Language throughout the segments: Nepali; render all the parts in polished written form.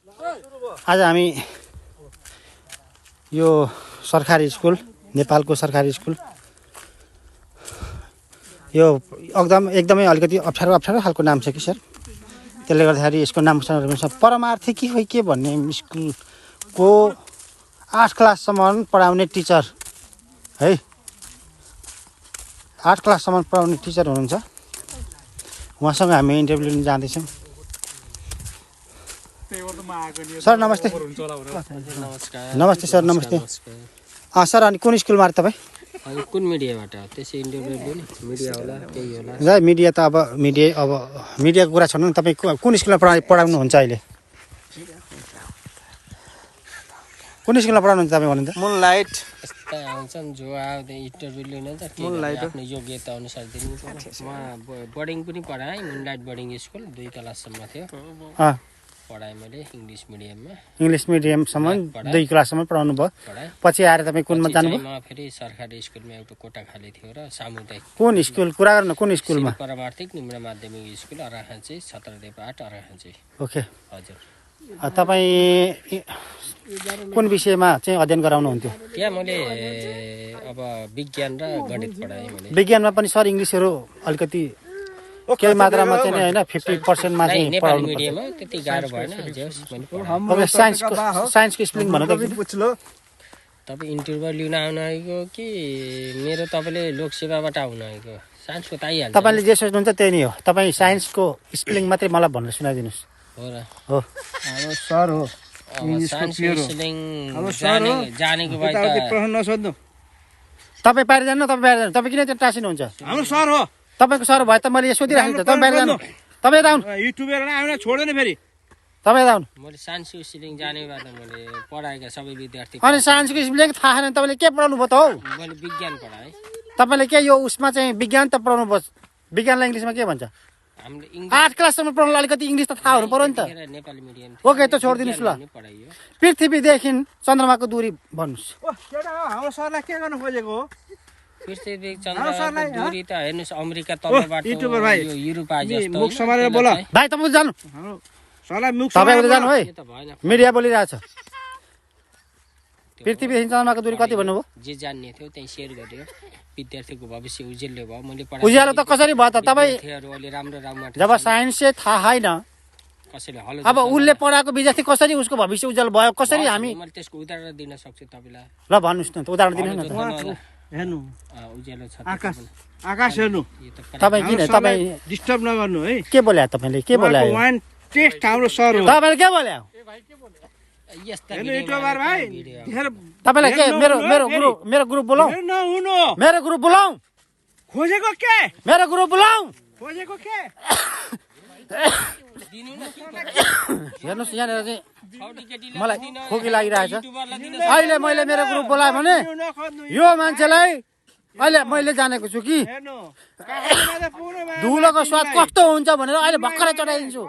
आज हामी यो सरकारी स्कुल नेपालको सरकारी स्कुल यो एकदमै अलिकति अप्ठ्यारो खालको नाम छ कि सर त्यसले गर्दाखेरि यसको नाम परमार्थी कि खोइ के भन्ने स्कुलको 8 क्लाससम्म पढाउने टिचर है 8 क्लाससम्म पढाउने टिचर हुनुहुन्छ उहाँसँग हामी इन्टरभ्यु लिन जाँदैछौँ सर नमस्ते नमस्ते सर नमस्ते सर अनि कुन स्कुलमा तपाईँ कुन मिडियाबाट त्यसै इन्टरभ्यु लिने मिडिया होला केही होला ल मिडिया त अब मिडियाको कुरा छोड्नु न तपाईँ कुन स्कुलमा पढाउनुहुन्छ अहिले कुन स्कुलमा पढाउनुहुन्छ तपाईँ भन्नु त मुनलाइट यस्ता आउँछन् जो आउँदै इन्टरभ्यु लिन त आफ्नो योग्यता अनुसार दिनु पर्छ म बोर्डिङ पनि पढाएँ मुनलाइट बोर्डिङ स्कुल 2 क्लाससम्म थियो पढाएँ मैले इङ्ग्लिस मिडियमसम्म 2 क्लाससम्म पढाउनु भयो पछि आएर तपाईँ कुनमा जानुभयो म फेरि सरकारी स्कुलमा एउटा कोटा खाली थियो र सामुदायिक कुन स्कुल कुरा गर्नु कुन स्कुलमा परमार्थिक निम्न माध्यमिक स्कुल अराखाँची छत्रदेवबाट अराखाँची ओके हजुर तपाईँ कुन विषयमा चाहिँ अध्ययन गराउनुहुन्थ्यो त्यहाँ मैले अब विज्ञान र गणित पढाएँ मैले विज्ञानमा पनि सर इङ्ग्लिसहरू अलिकति केही मात्रामा चाहिँ होइन 50%मा चाहिँ नेपाली मिडियममा त्यति गाह्रो भएन ओके साइन्सको स्पेलिङ भन्नु त तपाईँ इन्टरभ्यू लिन आउनु आएको कि मेरो तपाईँले लोकसेवाबाट आउनु आएको साइन्सको त आइहाल्छ तपाईँले जे सोच्नुहुन्छ त्यही नै हो तपाईँ साइन्सको स्पेलिङ मात्रै मलाई भनेर सुनाइदिनुहोस् हो र हो अब सर हो साइन्सको स्पेलिङ जानेको भए त प्रश्न नसोध्नु तपाईँ बाहिर जानु तपाईँ किन त्यो टाँसिनुहुन्छ हाम्रो सर हो तपाईँको सर भयो त मैले यो सोधिराखेको छु तपाईँ बाहिर जानु तपाईँ यता आउनु युट्युबर आउन छोड्दैन फेरि तपाईँ यता आउनु मैले साइन्सको स्पेलिङ जानेको भए त मैले पढाएका सबै विद्यार्थी अनि साइन्सको स्पेलिङ थाहा छैन तपाईँले के पढाउनु भयो त हौ मैले विज्ञान पढाएँ तपाईँले के यो उसमा चाहिँ विज्ञान त पढाउनु भयो विज्ञानलाई इङ्ग्लिसमा के भन्छ हामीले 8 क्लाससम्म पढाउनु अलिकति इङ्ग्लिस त थाहा हुनु पर्यो नि त नेपाली मिडियम ओके त छोडिदिनुहोस् ल पढाइयो पृथ्वीदेखि चन्द्रमाको दूरी भन्नुहोस् हाम्रो सरलाई के गर्नु खोजेको हो पृथ्वी चन्द्रमाको दूरी त हेर्नुहोस् अमेरिका तलबाट युट्युबर भाइ यो युरोप आए जस्तो मुख समारेर बोल भाइ तपाईँ जानु हाम्रो सरलाई मुख तपाईँ उता जानु है यो त भएन मिडिया बोलिरहेछ पृथ्वीदेखि चन्द्रमाको दूरी कति भन्नुभयो जे जान्ने थियो त्यही सेयर गर्यो विद्यार्थीको भविष्य उज्यालो भयो मैले उज्यालो त कसरी भयो त तपाईँ अहिले राम्रो राम्रो जब साइन्सै थाहा छैन कसैले हलो अब उसले पढाएको विद्यार्थी कसरी उसको भविष्य उज्यालो भयो कसरी हामी मैले त्यसको उदाहरण दिन सक्छु तपाईँलाई ल भन्नुहोस् न त उदाहरण दिनुहोस् न त हेर्नु उज्यालो छ आकाश आकाश हेर्नु तपाईँ किन तपाईँ डिस्टर्ब नगर्नु है के बोल्या तपाईँले के बोल्या वान टेस्ट हाम्रो सर हो तपाईँले के बोल्या यस्ता हेर्नु युट्युबर भाइ तपाईँलाई के मेरो ग्रुप बोलाऊ नहुनु मेरो ग्रुप बोलाऊ खोजेको के मेरो ग्रुप बोलाऊ खोजेको के हेर्नुहोस् यहाँनिर चाहिँ मलाई खोकी लागिरहेछ अहिले मैले मेरो ग्रुप बोलाएँ भने यो मान्छेलाई अहिले मैले जानेको छु कि धुलोको स्वाद कस्तो हुन्छ भनेर अहिले भर्खरै चढाइदिन्छु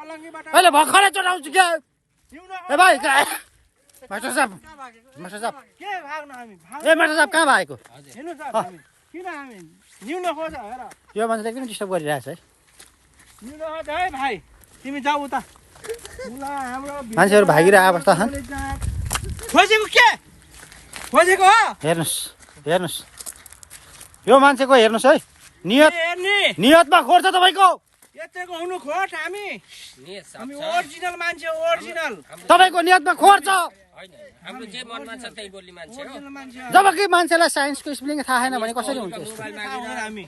अहिले भर्खरै चढाउँछु क्या ए भाइ मास्टर साहब के भाग्नु हामी ए मास्टर साहब कहाँ भएको हेर्नु त किन हामी न्यून खोज हेर यो मान्छेले एकदम डिस्टर्ब गरिरहेछ है न्यून खोज है भाइ तिमी जाऊ उता हाम्रो मान्छेहरू भागिरहेको अवस्था छन् खोजेको के खोजेको हो हेर्नुहोस् यो मान्छेको हेर्नुहोस् है हेर्ने नियतमा खोर्छ तपाईँको यतिको हुनु खोट हामी ओरिजिनल मान्छे ओरिजिनल तपाईँको नियतमा खोर्छ हाम्रो जे मनमा छ त्यही बोल्ने मान्छे हो ओरिजिनल मान्छे जबकि मान्छेलाई साइन्सको स्पेलिङ थाहा छैन भने कसरी हुन्छ यस्तो हामी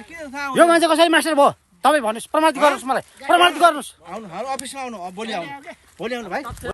किन थाहा यो मान्छे कसरी मास्टर भयो तपाईँ भन्नुहोस् प्रमाणित गर्नुहोस् मलाई प्रमाणित गर्नुहोस् आउनु हाम्रो अफिसमा आउनु भोलि आउनु भाइ